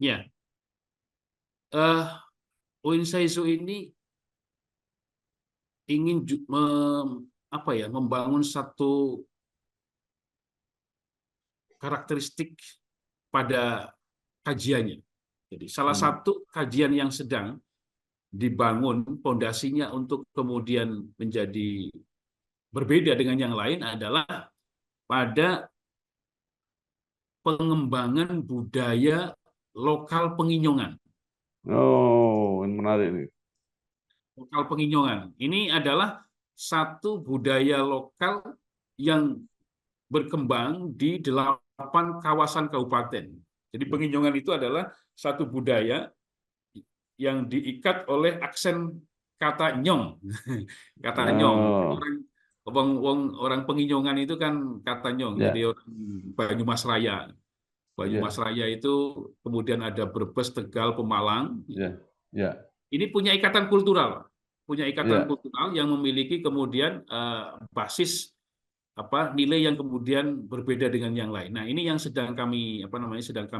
Ya, eh Win Saizu ini ingin membangun satu karakteristik pada kajiannya. Jadi salah Hmm. satu kajian yang sedang dibangun pondasinya untuk kemudian menjadi berbeda dengan yang lain adalah pada pengembangan budaya lokal penginyongan. Oh, ini menarik nih. Lokal penginyongan. Ini adalah satu budaya lokal yang berkembang di 8 kawasan kabupaten. Jadi penginyongan itu adalah satu budaya yang diikat oleh aksen kata nyong. Kata nyong. Oh, Orang penginyongan itu kan kata nyong. Jadi ya, orang Banyumas Raya. Banyumas ya, Raya itu kemudian ada Brebes, Tegal, Pemalang. ya, ya, Ini punya ikatan kultural. Punya ikatan ya. kultural yang memiliki kemudian basis nilai yang kemudian berbeda dengan yang lain. Nah, ini yang sedang kami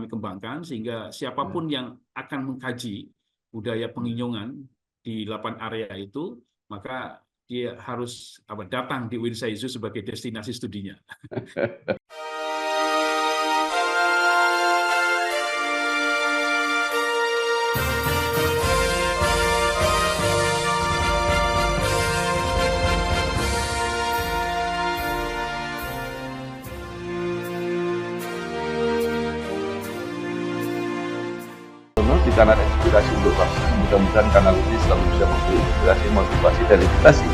kembangkan sehingga Ya. siapapun yang akan mengkaji budaya penginyongan di 8 area itu, maka dia harus datang di Win Saizu sebagai destinasi studinya. Di kanal Inspirasi untuk Bangsa. Mudah-mudahan kanal ini selalu bisa memberi inspirasi, motivasi, dan edukasi.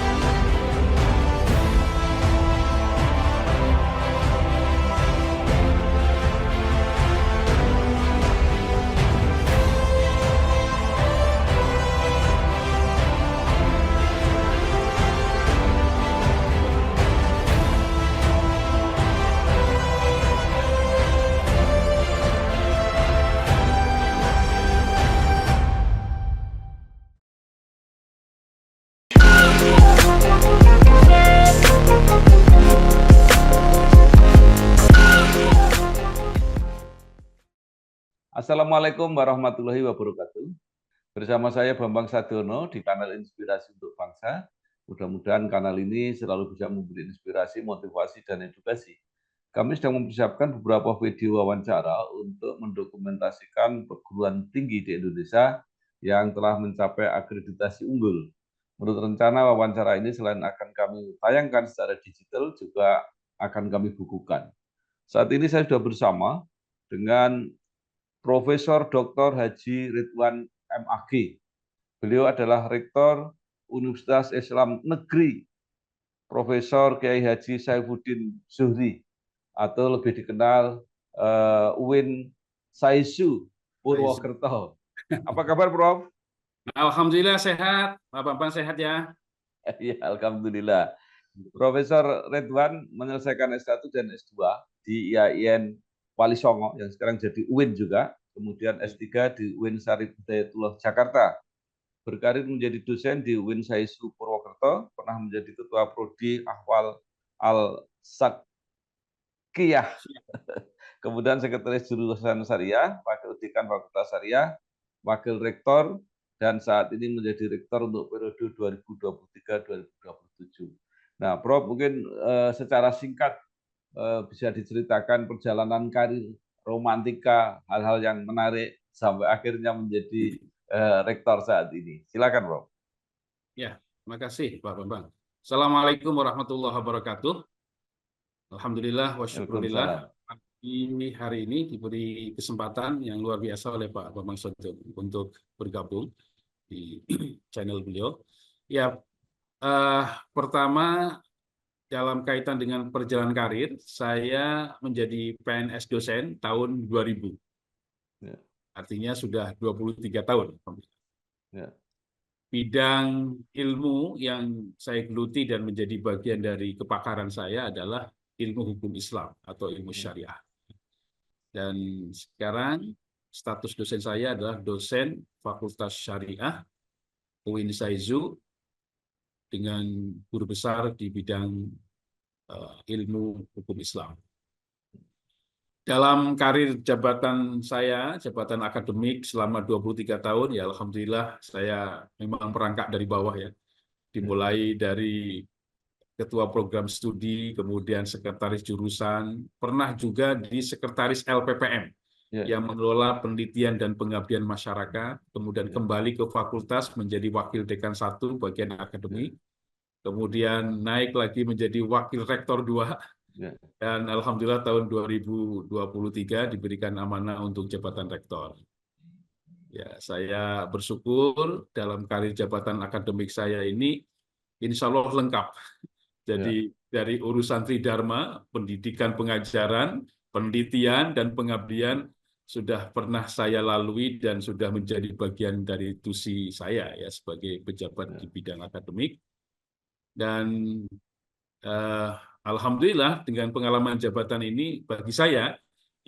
Assalamualaikum warahmatullahi wabarakatuh. Bersama saya Bambang Sadiono di kanal Inspirasi untuk Bangsa. Mudah-mudahan kanal ini selalu bisa memberi inspirasi, motivasi, dan edukasi. Kami sedang mempersiapkan beberapa video wawancara untuk mendokumentasikan perguruan tinggi di Indonesia yang telah mencapai akreditasi unggul. Menurut rencana wawancara ini selain akan kami tayangkan secara digital, juga akan kami bukukan. Saat ini saya sudah bersama dengan Profesor Dr. Haji Ridwan MAG. Beliau adalah Rektor Universitas Islam Negeri Profesor Kiai Haji Saifuddin Zuhri, atau lebih dikenal UIN Saizu Purwokerto. Apa kabar, Prof? Alhamdulillah sehat, Pak Bambang sehat ya. Ya, alhamdulillah. Profesor Ridwan menyelesaikan S1 dan S2 di IAIN Wali Songo yang sekarang jadi UIN juga, kemudian S3 di UIN Syarif Hidayatullah Jakarta. Berkarir menjadi dosen di UIN Saizu Purwokerto, pernah menjadi ketua prodi Ahwal Al-Sakiyah, kemudian sekretaris jurusan Syariah, wakil dekan Fakultas Syariah, wakil rektor, dan saat ini menjadi rektor untuk periode 2023-2027. Nah, Prof, mungkin secara singkat bisa diceritakan perjalanan karir, romantika, hal-hal yang menarik sampai akhirnya menjadi rektor saat ini. Silakan, Prof. Ya, terima kasih Pak Bambang. Assalamualaikum warahmatullahi wabarakatuh. Alhamdulillah wa syukurillah. Waalaikumsalam. Hari ini diberi kesempatan yang luar biasa oleh Pak Bambang Suding untuk bergabung di channel beliau. Ya, pertama dalam kaitan dengan perjalanan karir, saya menjadi PNS dosen tahun 2000. Ya, Artinya sudah 23 tahun. ya, Bidang ilmu yang saya geluti dan menjadi bagian dari kepakaran saya adalah ilmu hukum Islam atau ilmu ya. syariah. Dan sekarang status dosen saya adalah dosen Fakultas Syariah UIN Saizu dengan guru besar di bidang ilmu hukum Islam. Dalam karir jabatan saya, jabatan akademik selama 23 tahun, ya alhamdulillah saya memang merangkak dari bawah ya. Dimulai dari ketua program studi, kemudian sekretaris jurusan, pernah juga di sekretaris LPPM yang mengelola penelitian dan pengabdian masyarakat, kemudian kembali ke fakultas menjadi wakil dekan 1 bagian akademik, kemudian naik lagi menjadi wakil rektor 2, dan alhamdulillah tahun 2023 diberikan amanah untuk jabatan rektor. Ya, saya bersyukur dalam karir jabatan akademik saya ini insya Allah lengkap. Jadi dari urusan Tridharma, pendidikan pengajaran, penelitian, dan pengabdian sudah pernah saya lalui dan sudah menjadi bagian dari tusi saya ya sebagai pejabat di bidang akademik. Dan alhamdulillah dengan pengalaman jabatan ini bagi saya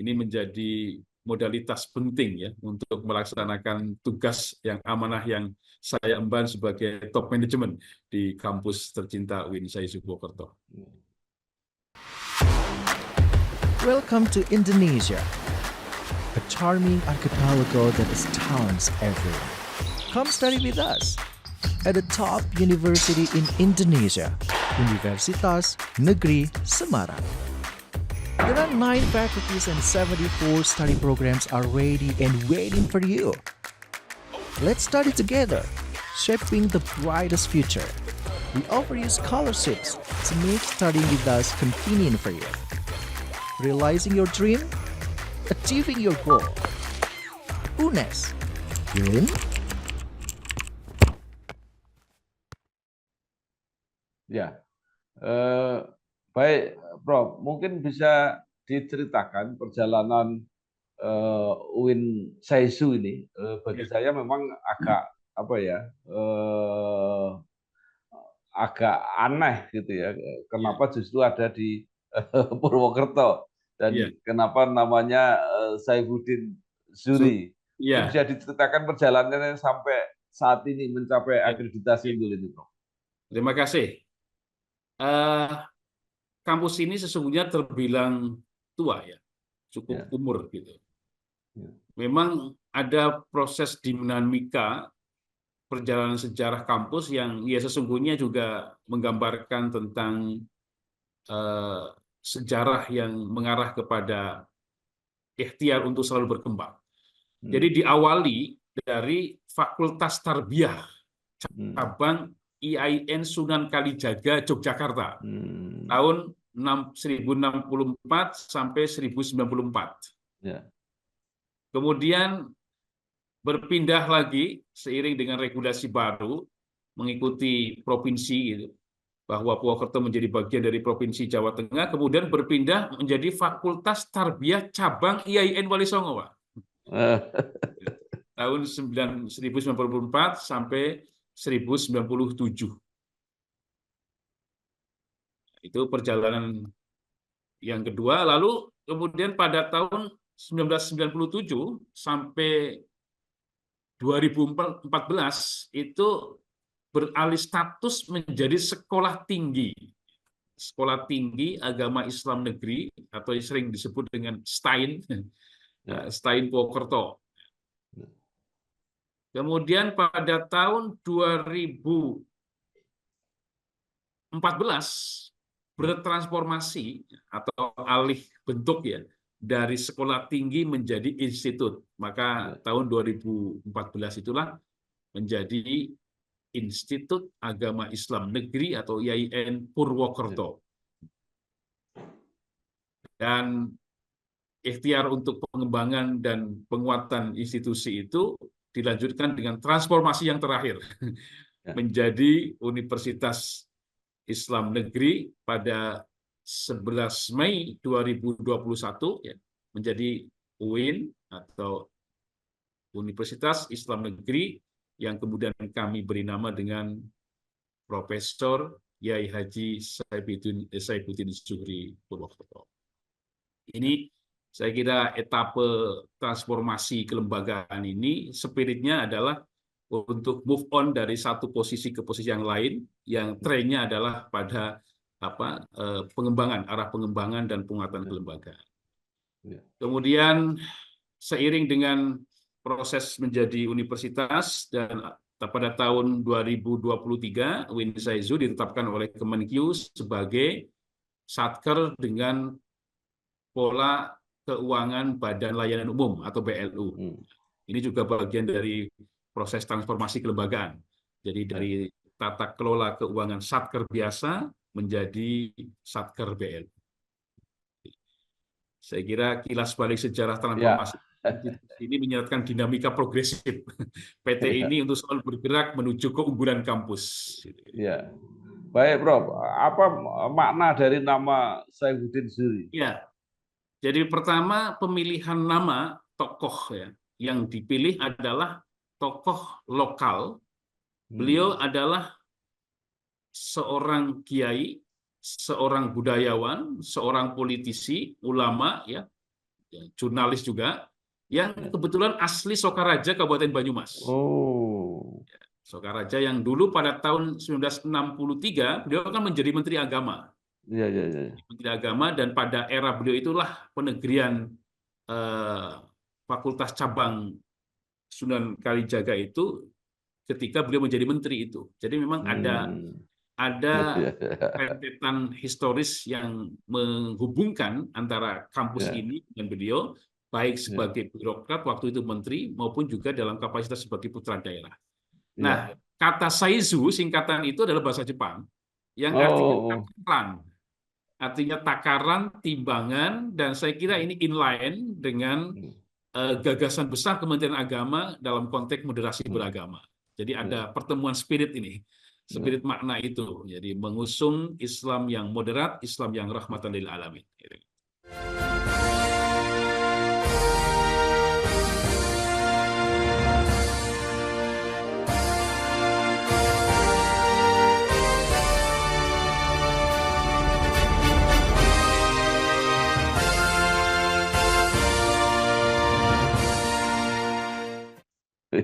ini menjadi modalitas penting ya untuk melaksanakan tugas yang amanah yang saya emban sebagai top management di kampus tercinta UIN Syahid Purwokerto. Welcome to Indonesia, a charming archipelago that astounds everyone. Come study with us at the top university in Indonesia, Universitas Negeri Semarang. There are 9 faculties and 74 study programs are ready and waiting for you. Let's study together, shaping the brightest future. We offer you scholarships to make studying with us convenient for you. Realizing your dream, achieving your goal. UNES, you in? Ya, baik, Prof. Mungkin bisa diceritakan perjalanan UIN Saisu ini. Bagi saya memang agak apa ya, agak aneh gitu ya. Kenapa justru ada di Purwokerto dan kenapa namanya Saifuddin Zuri? Bisa diceritakan perjalanannya sampai saat ini mencapai akreditasi dulu ini, Prof. Terima kasih. Kampus ini sesungguhnya terbilang tua ya, cukup umur gitu. Memang ada proses dinamika perjalanan sejarah kampus yang ya sesungguhnya juga menggambarkan tentang sejarah yang mengarah kepada ikhtiar untuk selalu berkembang. Jadi diawali dari Fakultas Tarbiyah cabang IAIN Sunan Kalijaga Yogyakarta tahun 1064 sampai 1094. Kemudian berpindah lagi seiring dengan regulasi baru mengikuti provinsi gitu, bahwa Purwokerto menjadi bagian dari Provinsi Jawa Tengah, kemudian berpindah menjadi Fakultas Tarbiyah cabang IAIN Wali Songo, Pak. Tahun 1094 sampai 1097. Itu perjalanan yang kedua. Lalu kemudian pada tahun 1997 sampai 2014 itu beralih status menjadi sekolah tinggi agama Islam negeri atau sering disebut dengan STAIN, STAIN Purwokerto. Kemudian pada tahun 2014 bertransformasi atau alih bentuk ya dari sekolah tinggi menjadi institut. Maka tahun 2014 itulah menjadi Institut Agama Islam Negeri atau IAIN Purwokerto. Dan ikhtiar untuk pengembangan dan penguatan institusi itu dilanjutkan dengan transformasi yang terakhir menjadi Universitas Islam Negeri pada 11 Mei 2021 ya, menjadi UIN atau Universitas Islam Negeri yang kemudian kami beri nama dengan Profesor Yai Haji Saifuddin Zuhri Purwokerto. Ini saya kira etape transformasi kelembagaan ini spiritnya adalah untuk move on dari satu posisi ke posisi yang lain, yang trennya adalah pada arah pengembangan dan penguatan kelembagaan. Ya. Kemudian seiring dengan proses menjadi universitas dan pada tahun 2023 UIN Saizu ditetapkan oleh Kemenkyu sebagai satker dengan pola keuangan Badan Layanan Umum atau BLU. Ini juga bagian dari proses transformasi kelembagaan. Jadi dari tata kelola keuangan satker biasa menjadi satker BLU. Saya kira kilas balik sejarah transformasi ini menyeratkan dinamika progresif PT ini untuk selalu bergerak menuju keunggulan kampus. Ya, baik Prof. Apa makna dari nama Saifuddin Zuhri? Ya, jadi pertama pemilihan nama tokoh ya yang dipilih adalah tokoh lokal. Beliau adalah seorang kiai, seorang budayawan, seorang politisi, ulama, ya, jurnalis juga, yang kebetulan asli Sokaraja, Kabupaten Banyumas. Oh. Sokaraja yang dulu pada tahun 1963 beliau kan menjadi Menteri Agama. Iya. Menteri Agama, dan pada era beliau itulah penegrian Fakultas Cabang Sunan Kalijaga itu ketika beliau menjadi menteri itu. Jadi memang ada rentetan historis yang menghubungkan antara kampus ini dan beliau, baik sebagai birokrat waktu itu menteri maupun juga dalam kapasitas sebagai putra daerah. Nah, kata Saizu singkatan itu adalah bahasa Jepang yang artinya takaran, artinya takaran, timbangan, dan saya kira ini inline dengan gagasan besar Kementerian Agama dalam konteks moderasi beragama. Jadi ada pertemuan spirit ini, spirit makna itu. Jadi mengusung Islam yang moderat, Islam yang rahmatan lil alamin.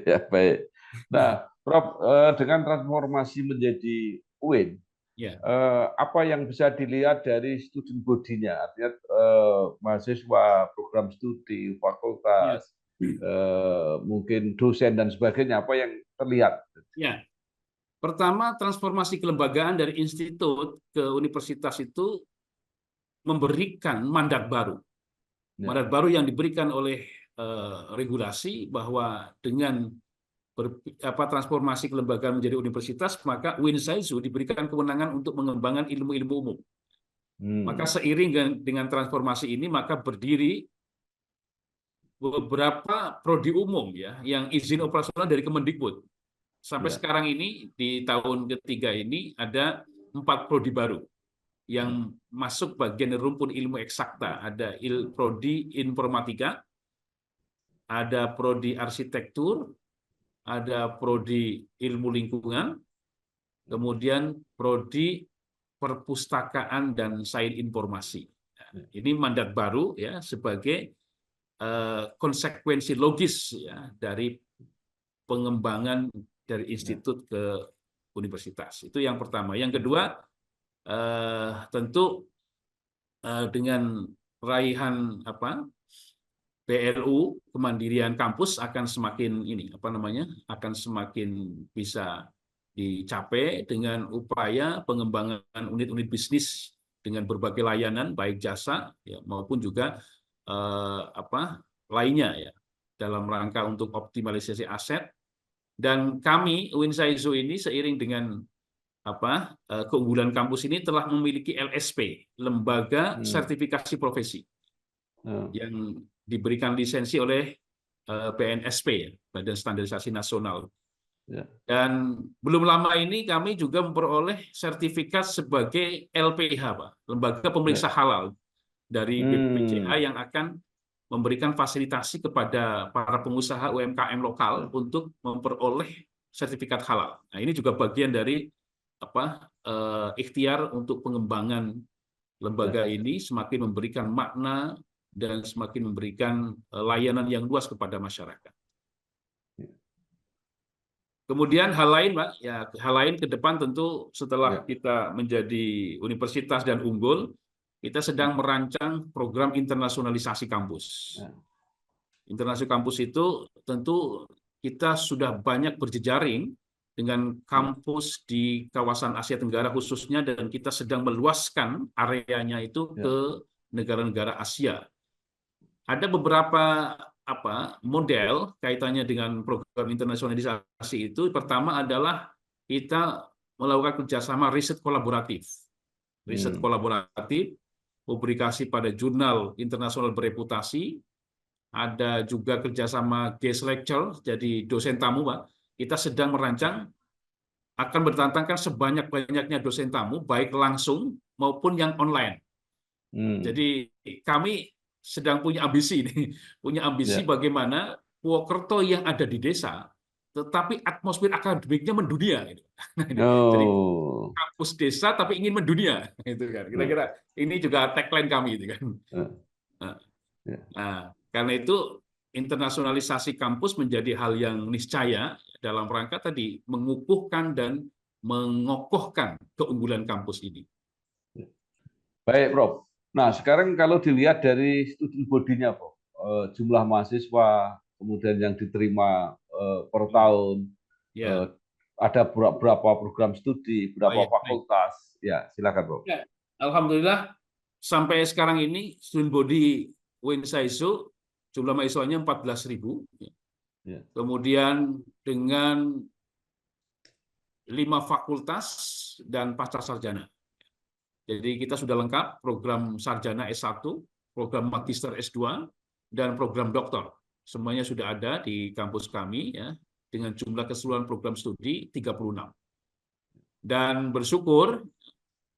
Ya, baik. Nah, Prof, dengan transformasi menjadi UIN, apa yang bisa dilihat dari student body-nya? Artinya mahasiswa, program studi, fakultas, mungkin dosen dan sebagainya, apa yang terlihat? Ya, pertama transformasi kelembagaan dari institut ke universitas itu memberikan mandat baru. Mandat baru yang diberikan oleh regulasi bahwa dengan transformasi kelembagaan menjadi universitas, maka UIN Saizu diberikan kewenangan untuk mengembangkan ilmu-ilmu umum. Maka seiring dengan transformasi ini, maka berdiri beberapa prodi umum ya yang izin operasional dari Kemendikbud. Sampai sekarang ini di tahun ketiga ini ada 4 prodi baru yang masuk bagian rumpun ilmu eksakta. Ada prodi informatika, ada prodi arsitektur, ada prodi ilmu lingkungan, kemudian prodi perpustakaan dan sains informasi. Ini mandat baru ya sebagai konsekuensi logis ya dari pengembangan dari institut ke universitas. Itu yang pertama. Yang kedua, tentu dengan raihan BLU, kemandirian kampus akan semakin akan semakin bisa dicapai dengan upaya pengembangan unit-unit bisnis dengan berbagai layanan baik jasa ya, maupun juga lainnya ya dalam rangka untuk optimalisasi aset. Dan kami UIN Saizu ini seiring dengan keunggulan kampus ini telah memiliki LSP, lembaga sertifikasi profesi yang diberikan lisensi oleh BNSP, Badan Standarisasi Nasional. Dan belum lama ini kami juga memperoleh sertifikat sebagai LPH, Pak, Lembaga Pemeriksa Halal dari BPJH yang akan memberikan fasilitasi kepada para pengusaha UMKM lokal untuk memperoleh sertifikat halal. Nah, ini juga bagian dari ikhtiar untuk pengembangan lembaga ini semakin memberikan makna dan semakin memberikan layanan yang luas kepada masyarakat. Kemudian hal lain, Pak, hal lain ke depan tentu setelah kita menjadi universitas dan unggul, kita sedang merancang program internasionalisasi kampus. Internasionalisasi kampus itu tentu kita sudah banyak berjejaring dengan kampus di kawasan Asia Tenggara khususnya, dan kita sedang meluaskan areanya itu ke negara-negara Asia. Ada beberapa model kaitannya dengan program internasionalisasi itu. Pertama adalah kita melakukan kerjasama riset kolaboratif. Riset kolaboratif, publikasi pada jurnal internasional bereputasi, ada juga kerjasama guest lecture, jadi dosen tamu, Pak. Kita sedang merancang akan berdatangkan sebanyak-banyaknya dosen tamu, baik langsung maupun yang online. Jadi kami sedang punya ambisi nih, bagaimana Purwokerto yang ada di desa, tetapi atmosfer akademiknya mendunia. Gitu. Jadi kampus desa tapi ingin mendunia, gitu kan. Kira-kira ini juga tagline kami, gitu kan. Nah, karena itu internasionalisasi kampus menjadi hal yang niscaya dalam rangka tadi mengukuhkan dan mengokohkan keunggulan kampus ini. Baik, Prof. Nah, sekarang kalau dilihat dari student body-nya, Prof, jumlah mahasiswa, kemudian yang diterima per tahun, ada berapa program studi, berapa fakultas, ya silakan, Prof. Ya, alhamdulillah sampai sekarang ini student body UIN SAISU jumlah mahasiswanya 14.000. Kemudian dengan 5 fakultas dan pasca sarjana. Jadi kita sudah lengkap program sarjana S1, program magister S2, dan program doktor. Semuanya sudah ada di kampus kami, ya, dengan jumlah keseluruhan program studi 36. Dan bersyukur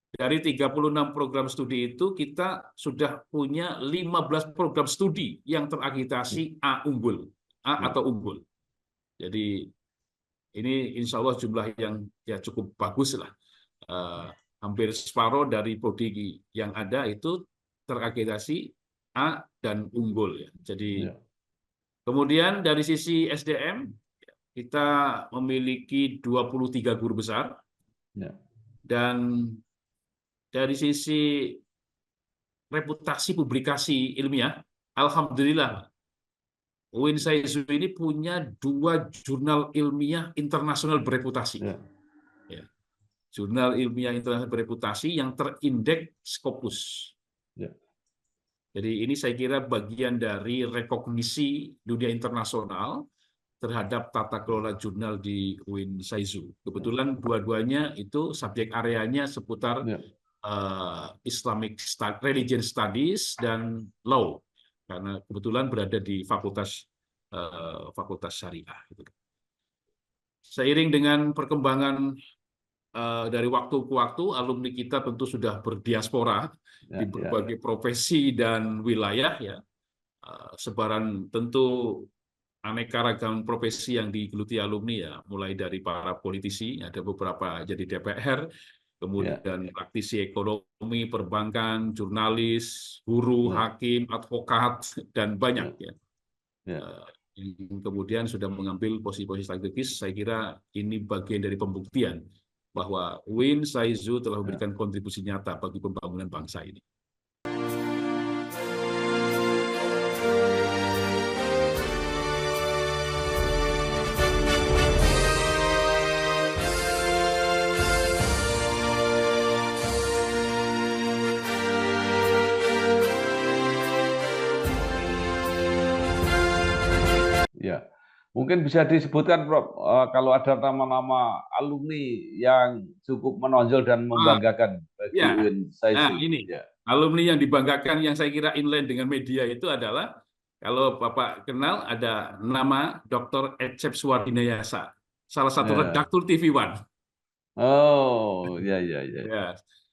dari 36 program studi itu kita sudah punya 15 program studi yang terakreditasi A atau unggul. Jadi ini insya Allah jumlah yang ya cukup bagus lah. Hampir separuh dari prodi yang ada itu terakreditasi A dan unggul. Ya. Jadi kemudian dari sisi SDM kita memiliki 23 guru besar, dan dari sisi reputasi publikasi ilmiah, alhamdulillah UIN SAISU ini punya 2 jurnal ilmiah internasional bereputasi. Jurnal ilmiah internasional bereputasi yang terindeks Scopus. Jadi ini saya kira bagian dari rekognisi dunia internasional terhadap tata kelola jurnal di UIN SAISU. Kebetulan dua-duanya itu subjek areanya seputar Islamic Religion Studies dan Law, karena kebetulan berada di fakultas syariah. Seiring dengan perkembangan dari waktu ke waktu, alumni kita tentu sudah berdiaspora di berbagai profesi dan wilayah, ya. Sebaran tentu aneka ragam profesi yang digeluti alumni, ya, mulai dari para politisi, ada beberapa jadi DPR, kemudian praktisi ekonomi, perbankan, jurnalis, guru, hakim, advokat, dan banyak, ya. Kemudian sudah mengambil posisi-posisi strategis. Saya kira ini bagian dari pembuktian bahwa UIN SAISU telah memberikan kontribusi nyata bagi pembangunan bangsa ini. Ya, mungkin bisa disebutkan, Prof, kalau ada nama-nama alumni yang cukup menonjol dan membanggakan bagi UIN SAISU. Nah, ini alumni yang dibanggakan yang saya kira inline dengan media itu adalah, kalau Bapak kenal, ada nama Dr. Ecep Suwardinayasa, salah satu redaktur TV One. Oh, ya.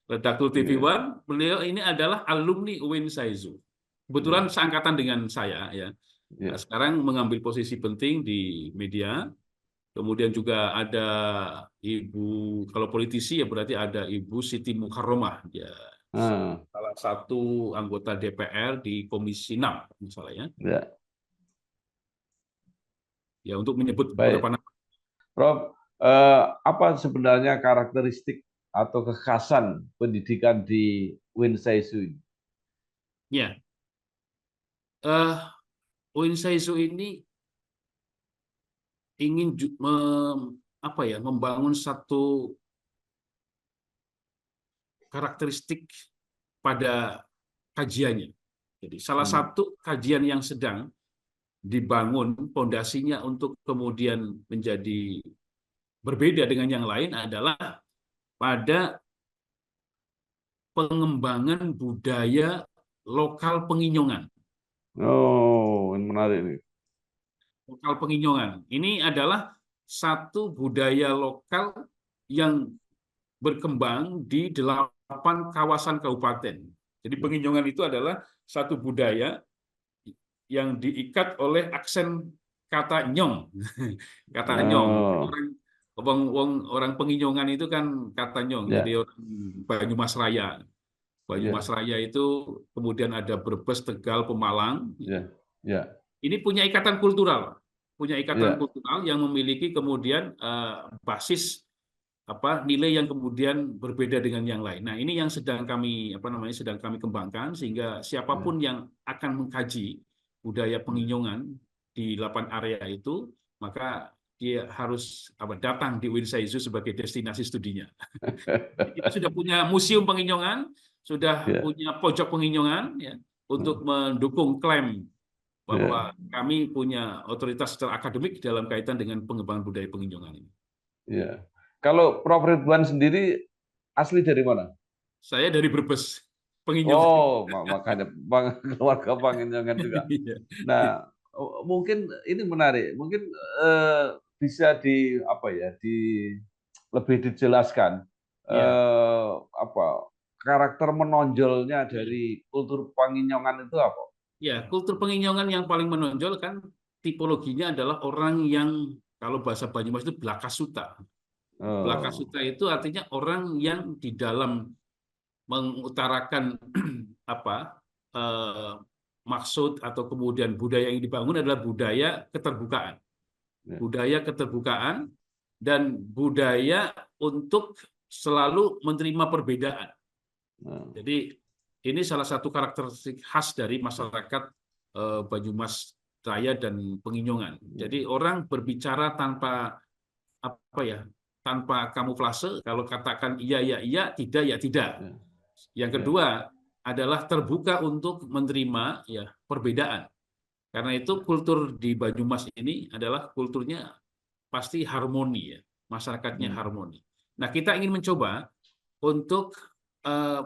Redaktur TV One, beliau ini adalah alumni UIN SAISU. Kebetulan seangkatan dengan saya, ya. Nah, sekarang mengambil posisi penting di media. Kemudian juga ada Ibu, kalau politisi ya berarti ada Ibu Siti Mukarromah, ya, salah satu anggota DPR di Komisi 6 misalnya. Ya, untuk menyebut beberapa nama. Prof, apa sebenarnya karakteristik atau kekhasan pendidikan di UIN SAISU? Ya, eh Uinsesu ini ingin membangun satu karakteristik pada kajiannya. Jadi salah satu kajian yang sedang dibangun pondasinya untuk kemudian menjadi berbeda dengan yang lain adalah pada pengembangan budaya lokal penginyongan. Oh, ini menarik nih. Lokal penginyongan. Ini adalah satu budaya lokal yang berkembang di 8 kawasan kabupaten. Jadi penginyongan itu adalah satu budaya yang diikat oleh aksen kata nyong. Kata nyong. Oh, Orang penginyongan itu kan kata nyong. ya, Jadi orang Banyumas Raya. Banyumas ya, Raya itu kemudian ada Brebes, Tegal, Pemalang. ya, ya, Ini punya ikatan kultural, ya, yang memiliki kemudian basis nilai yang kemudian berbeda dengan yang lain. Nah, ini yang sedang kami kembangkan sehingga ya, siapapun yang akan mengkaji budaya penginyongan di 8 area itu, maka dia harus datang di Uinsesu sebagai destinasi studinya. Kita sudah punya museum penginyongan, sudah ya, punya pojok penginyongan ya, untuk mendukung klaim ya, bahwa kami punya otoritas secara akademik dalam kaitan dengan pengembangan budaya penginyongan ini. ya. Kalau Prof. Ridwan sendiri asli dari mana? Saya dari Brebes, penginyongan. Oh, makanya keluarga Panginjangan juga. Iya. Nah, mungkin ini menarik. Mungkin bisa lebih dijelaskan Ya, apa karakter menonjolnya dari kultur Panginjongan itu apa? ya, kultur penginyongan yang paling menonjol kan tipologinya adalah orang yang kalau bahasa Banyumas itu blakasuta. Oh, Blakasuta itu artinya orang yang di dalam mengutarakan apa maksud atau kemudian budaya yang dibangun adalah budaya keterbukaan. ya, Budaya keterbukaan dan budaya untuk selalu menerima perbedaan. oh, Jadi ini salah satu karakteristik khas dari masyarakat Banyumas Raya dan Penginyongan. Jadi orang berbicara tanpa tanpa kamuflase. Kalau katakan iya ya iya, tidak ya tidak. ya, Yang ya, kedua adalah terbuka untuk menerima ya perbedaan. Karena itu kultur di Banyumas ini adalah kulturnya pasti harmoni ya, masyarakatnya harmoni. Nah, kita ingin mencoba untuk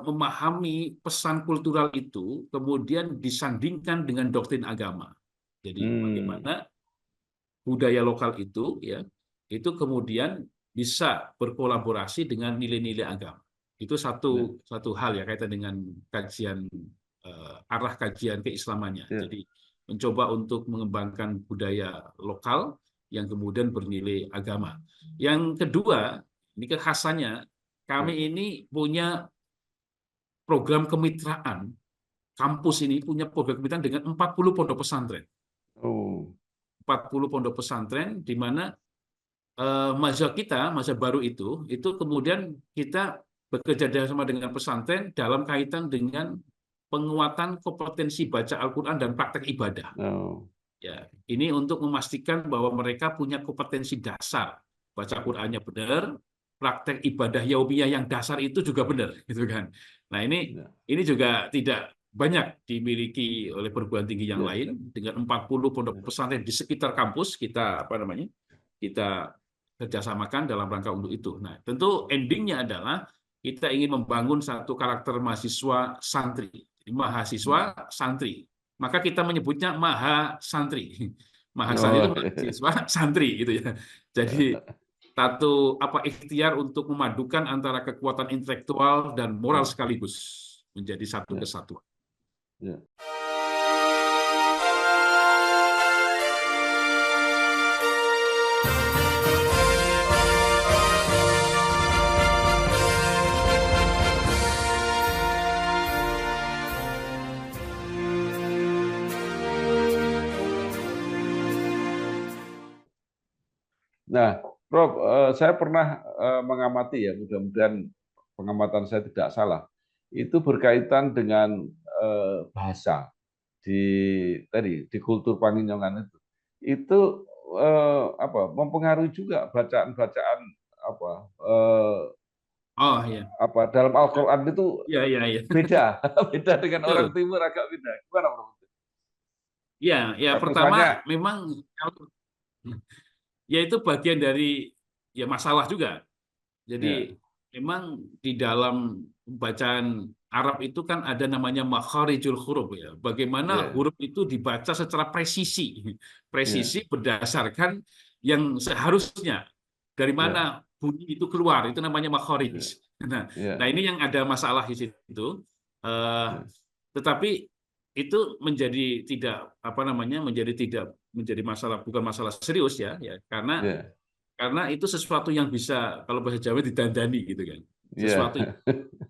memahami pesan kultural itu, kemudian disandingkan dengan doktrin agama. Jadi bagaimana budaya lokal itu ya, itu kemudian bisa berkolaborasi dengan nilai-nilai agama. Itu ya, satu hal ya kaitan dengan kajian arah kajian keislamannya. ya, Jadi mencoba untuk mengembangkan budaya lokal yang kemudian bernilai agama. Yang kedua, ini kekhasannya, ya. kami ini punya program kemitraan. Kampus ini punya program kemitraan dengan 40 pondok pesantren. Oh, 40 pondok pesantren di mana mazhab baru itu kemudian kita bekerja sama dengan pesantren dalam kaitan dengan penguatan kompetensi baca Al-Quran dan praktek ibadah. oh, Ya, ini untuk memastikan bahwa mereka punya kompetensi dasar, baca Qurannya benar, praktek ibadah yaumiyah yang dasar itu juga benar, gitu kan. Nah, ya, ini juga tidak banyak dimiliki oleh perguruan tinggi yang ya, lain. Dengan 40 pondok ya, pesantren di sekitar kampus kita kita kerjasamakan dalam rangka untuk itu. Nah, tentu endingnya adalah kita ingin membangun satu karakter mahasiswa santri. Jadi, mahasiswa santri. Maka kita menyebutnya Maha Santri. Maha Santri itu oh, mahasiswa santri gitu ya. Jadi satu ikhtiar untuk memadukan antara kekuatan intelektual dan moral ya, sekaligus menjadi satu ya, kesatuan. ya. Nah, Prof, saya pernah mengamati ya, mudah-mudahan pengamatan saya tidak salah. Itu berkaitan dengan bahasa di kultur Panginyongan itu mempengaruhi juga bacaan-bacaan apa Oh iya, dalam Al-Quran itu iya, iya, iya. beda beda dengan orang Betul. Timur, agak beda. Gimana, Bro? Ya, ya Misalnya, pertama memang ya itu bagian dari ya masalah juga. ya, Jadi memang di dalam bacaan Arab itu kan ada namanya makharijul huruf ya. Bagaimana ya, huruf itu dibaca secara presisi. ya, Presisi berdasarkan yang seharusnya dari ya, mana bunyi itu keluar, itu namanya makharij. ya, Nah, ya, ini yang ada masalah di situ. Eh, ya, tetapi itu menjadi tidak apa namanya menjadi masalah, bukan masalah serius ya, ya, karena itu sesuatu yang bisa kalau bahasa Jawa didandani gitu kan, ya, sesuatu yang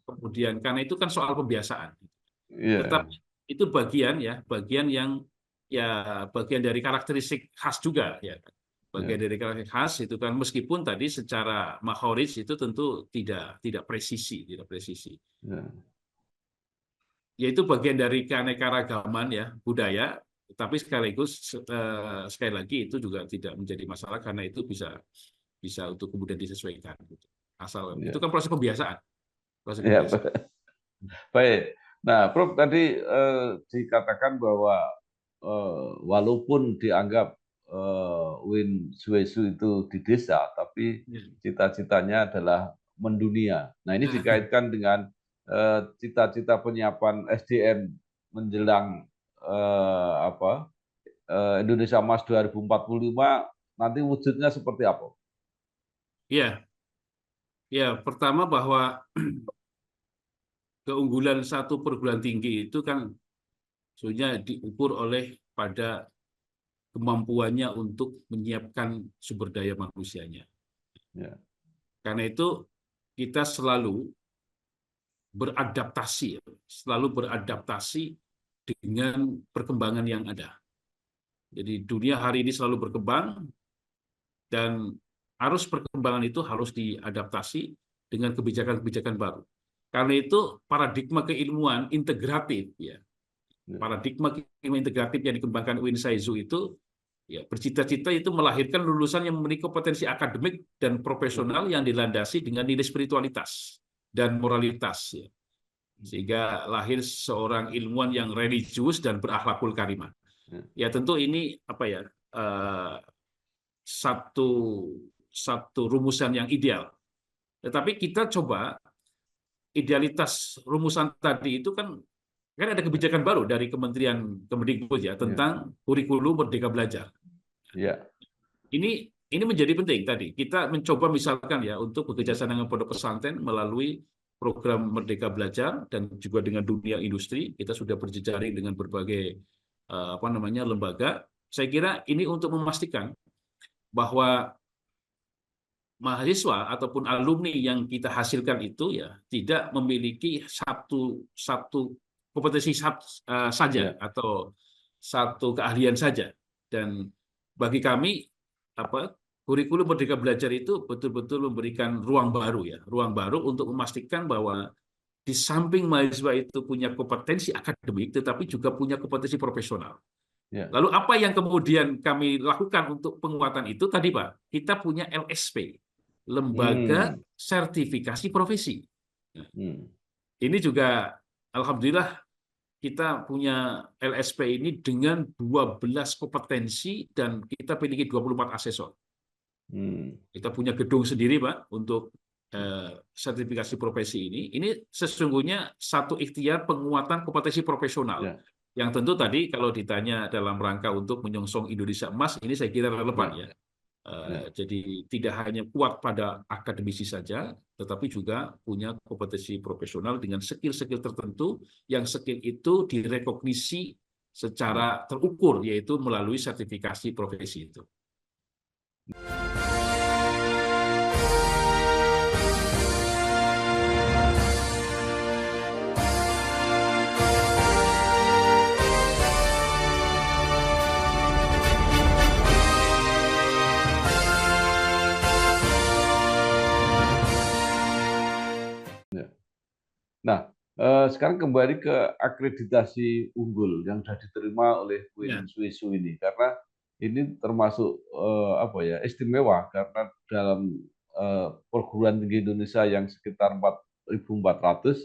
kemudian karena itu kan soal pembiasaan, ya, tetapi itu bagian yang ya bagian dari karakteristik khas juga ya, bagian ya, dari karakteristik khas itu kan, meskipun tadi secara makhoris itu tentu tidak presisi, ya, yaitu bagian dari keanekaragaman ya budaya, tapi sekaligus sekali lagi itu juga tidak menjadi masalah karena itu bisa untuk kemudian disesuaikan gitu. Asal itu ya, kan proses ya. pembiasaan. Baik. Nah, Prof, tadi dikatakan bahwa walaupun dianggap Win Suesu itu di desa, tapi Ya. cita-citanya adalah mendunia. Nah, ini dikaitkan dengan cita-cita penyiapan SDM menjelang Indonesia Emas 2045, nanti wujudnya seperti apa? Ya, ya pertama bahwa keunggulan satu perguruan tinggi itu kan sebenarnya diukur oleh pada kemampuannya untuk menyiapkan sumber daya manusianya. Ya, Karena itu kita selalu beradaptasi dengan perkembangan yang ada. Jadi dunia hari ini selalu berkembang dan arus perkembangan itu harus diadaptasi dengan kebijakan-kebijakan baru. Karena itu paradigma keilmuan integratif ya. Paradigma keilmuan integratif yang dikembangkan Win Saizu itu ya bercita-cita itu melahirkan lulusan yang memiliki kompetensi akademik dan profesional yang dilandasi dengan nilai spiritualitas dan moralitas ya. Sehingga lahir seorang ilmuwan yang religius dan berakhlakul karimah. Ya tentu ini apa ya satu rumusan yang ideal. Tetapi kita coba idealitas rumusan tadi itu kan ada kebijakan baru dari Kementerian Kemendikbud ya tentang kurikulum Merdeka Belajar. ya, Ini menjadi penting tadi. Kita mencoba misalkan ya untuk bekerjasama dengan pondok pesantren melalui program Merdeka Belajar dan juga dengan dunia industri, kita sudah berjejaring dengan berbagai lembaga. Saya kira ini untuk memastikan bahwa mahasiswa ataupun alumni yang kita hasilkan itu ya tidak memiliki satu kompetensi saja atau satu keahlian saja. Dan bagi kami kurikulum Merdeka Belajar itu betul-betul memberikan ruang baru untuk memastikan bahwa di samping mahasiswa itu punya kompetensi akademik, tetapi juga punya kompetensi profesional. ya, Lalu apa yang kemudian kami lakukan untuk penguatan itu tadi Pak, kita punya LSP, Lembaga Sertifikasi Profesi. Ini juga alhamdulillah kita punya LSP ini dengan 12 kompetensi dan kita memiliki 24 asesor. Kita punya gedung sendiri Pak untuk sertifikasi profesi ini. Ini sesungguhnya satu ikhtiar penguatan kompetensi profesional. Yang tentu tadi kalau ditanya dalam rangka untuk menyongsong Indonesia Emas, ini saya kira relevan ya. Jadi tidak hanya kuat pada akademisi saja, tetapi juga punya kompetensi profesional dengan skill-skill tertentu, yang skill itu direkognisi secara terukur, yaitu melalui sertifikasi profesi itu. Nah, Sekarang kembali ke akreditasi unggul yang sudah diterima oleh Ya, Queen Suisu ini, karena ini termasuk istimewa karena dalam perguruan tinggi Indonesia yang sekitar 4.400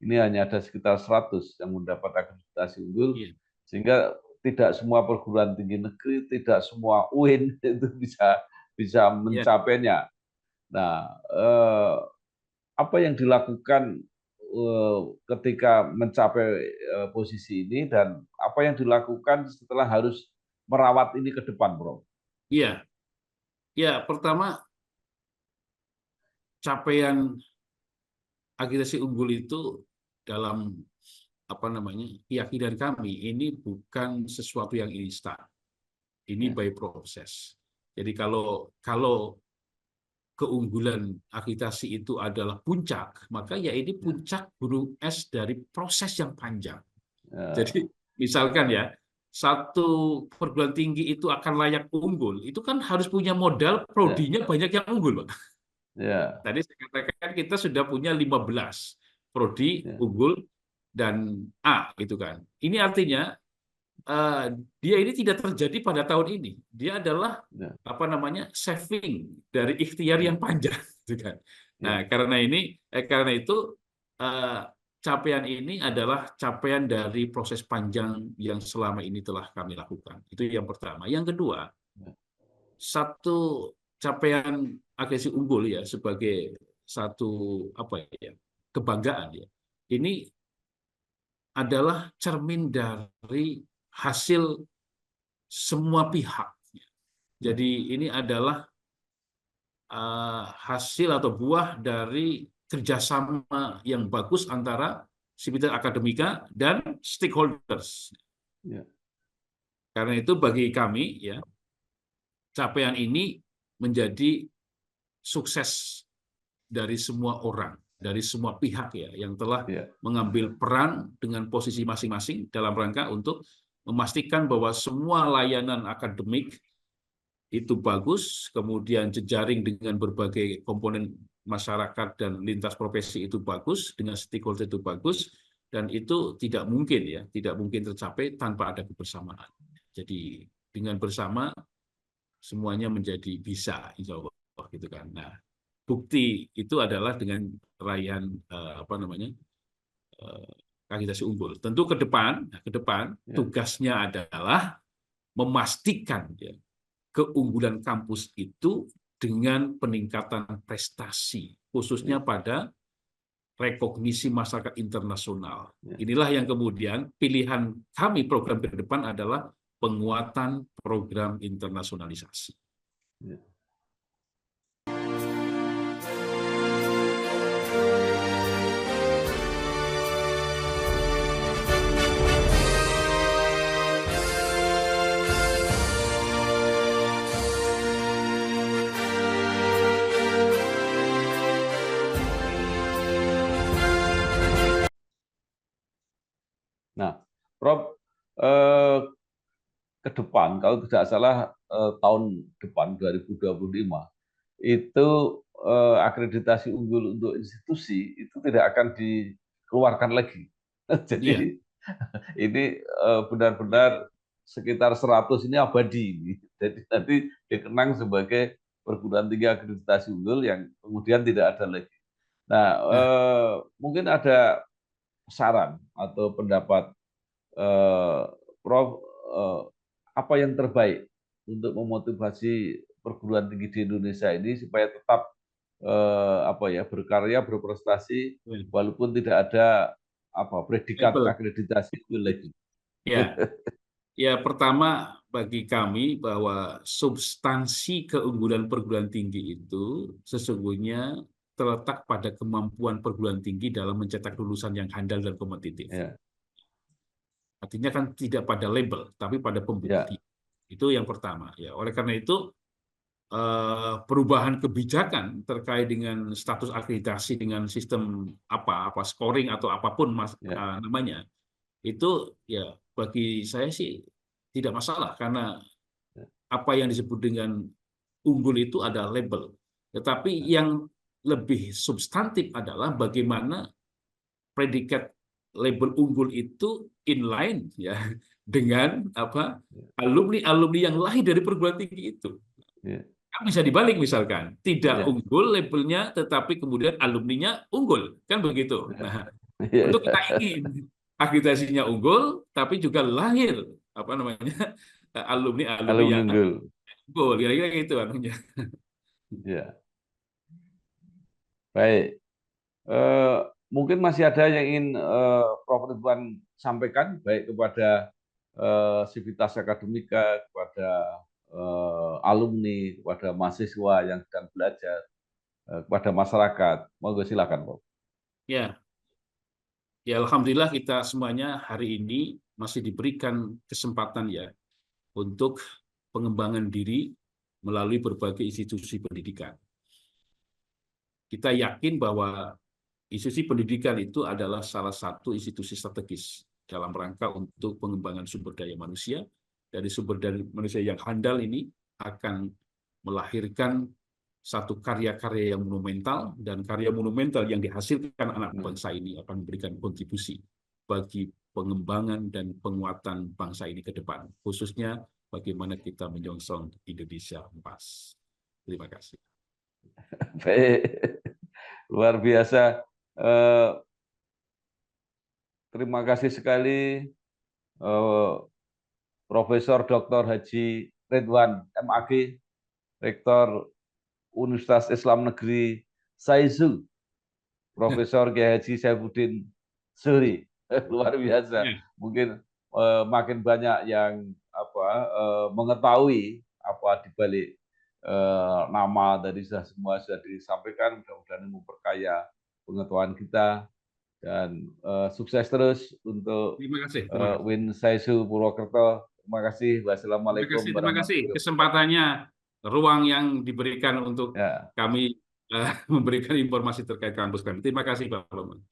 ini hanya ada sekitar 100 yang mendapat akreditasi unggul, iya, sehingga tidak semua perguruan tinggi negeri, tidak semua UIN itu bisa iya. mencapainya. Nah, apa yang dilakukan ketika mencapai posisi ini dan apa yang dilakukan setelah harus merawat ini ke depan, Bro? Iya, ya pertama capaian akreditasi unggul itu dalam apa namanya keyakinan kami ini bukan sesuatu yang instan. Ini Ya, by proses. Jadi kalau keunggulan akreditasi itu adalah puncak, maka ya ini ya, puncak gunung es dari proses yang panjang. ya, Jadi misalkan ya, satu perguruan tinggi itu akan layak unggul, itu kan harus punya modal ya, prodinya banyak yang unggul, Pak. ya, Tadi saya katakan kita sudah punya 15 prodi ya, unggul dan A gitu kan. Ini artinya eh, dia ini tidak terjadi pada tahun ini. Dia adalah ya, apa namanya saving dari ikhtiar ya, yang panjang, gitu kan. Nah, ya, karena itu eh, capaian ini adalah capaian dari proses panjang yang selama ini telah kami lakukan. Itu yang pertama. Yang kedua, ya, satu capaian agresi unggul ya sebagai satu apa ya kebanggaan ya. Ini adalah cermin dari hasil semua pihak. ya, Jadi ini adalah hasil atau buah dari kerjasama yang bagus antara sivitas akademika dan stakeholders. ya, Karena itu bagi kami ya capaian ini menjadi sukses dari semua orang, dari semua pihak ya yang telah ya, mengambil peran dengan posisi masing-masing dalam rangka untuk memastikan bahwa semua layanan akademik itu bagus, kemudian jejaring dengan berbagai komponen masyarakat dan lintas profesi itu bagus, dengan stakeholder itu bagus, dan itu tidak mungkin ya, tidak mungkin tercapai tanpa ada kebersamaan. Jadi dengan bersama semuanya menjadi bisa, insya Allah gitu kan. Nah, bukti itu adalah dengan raihan apa namanya akreditasi unggul. Tentu ke depan ya, tugasnya adalah memastikan ya, keunggulan kampus itu dengan peningkatan prestasi, khususnya ya, pada rekognisi masyarakat internasional. ya. Inilah yang kemudian pilihan kami program ke depan adalah penguatan program internasionalisasi. Ya. Nah, Prof, eh, ke depan, kalau tidak salah tahun depan 2025, itu akreditasi unggul untuk institusi itu tidak akan dikeluarkan lagi. Iya, Jadi ini benar-benar sekitar 100 ini abadi. Jadi nanti dikenang sebagai perguruan tinggi akreditasi unggul yang kemudian tidak ada lagi. Nah, nah, mungkin ada saran atau pendapat eh, Prof, eh, apa yang terbaik untuk memotivasi perguruan tinggi di Indonesia ini supaya tetap berkarya, berprestasi walaupun tidak ada predikat label. akreditasi lagi. Ya, ya pertama bagi kami bahwa substansi keunggulan perguruan tinggi itu sesungguhnya terletak pada kemampuan perguruan tinggi dalam mencetak lulusan yang handal dan kompetitif. Ya, Artinya kan tidak pada label, tapi pada ya, pembukti. Itu yang pertama. Ya, oleh karena itu perubahan kebijakan terkait dengan status akreditasi dengan sistem apa scoring atau apapun ya, namanya itu ya bagi saya sih tidak masalah karena ya, apa yang disebut dengan unggul itu ada label. Tetapi ya, yang lebih substantif adalah bagaimana predikat label unggul itu inline ya dengan alumni-alumni yang lahir dari perguruan tinggi itu. Kan bisa dibalik misalkan, tidak unggul labelnya, tetapi kemudian alumninya unggul, kan begitu. Nah, untuk kita ingin akreditasinya unggul, tapi juga lahir alumni yang unggul, kira-kira gitu anunya. Ya. Baik. Mungkin masih ada yang ingin Prof. Ridwan sampaikan, baik kepada Sivitas Akademika, kepada alumni, kepada mahasiswa yang sedang belajar, kepada masyarakat. Monggo silakan, Prof. Ya, alhamdulillah kita semuanya hari ini masih diberikan kesempatan ya untuk pengembangan diri melalui berbagai institusi pendidikan. Kita yakin bahwa institusi pendidikan itu adalah salah satu institusi strategis dalam rangka untuk pengembangan sumber daya manusia. Dari sumber daya manusia yang handal ini akan melahirkan satu karya-karya yang monumental, dan karya monumental yang dihasilkan anak bangsa ini akan memberikan kontribusi bagi pengembangan dan penguatan bangsa ini ke depan, khususnya bagaimana kita menyongsong Indonesia emas. Terima kasih. Baik, luar biasa. Terima kasih sekali Profesor Dr. Haji Ridwan MAG, Rektor Universitas Islam Negeri Saizu, Profesor Kiai Haji Saifuddin Zuhri. Luar biasa. Mungkin makin banyak yang mengetahui apa di balik nama dari semua sudah disampaikan. Mudah-mudahan memperkaya pengetahuan kita, dan sukses terus untuk Win Saizu Purwokerto. Terima kasih. Wassalamualaikum warahmatullahi wabarakatuh. Terima kasih kesempatannya, ruang yang diberikan untuk kami memberikan informasi terkait kampus kami. Terima kasih, Pak Loman.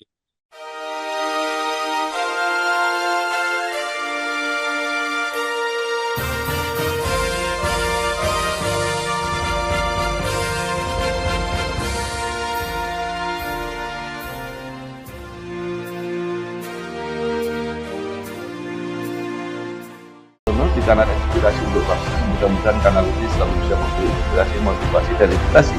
Kanal Inspirasi untuk Bangsa. Mudah-mudahan kanal ini selalu bisa memberi inspirasi, motivasi, dan edukasi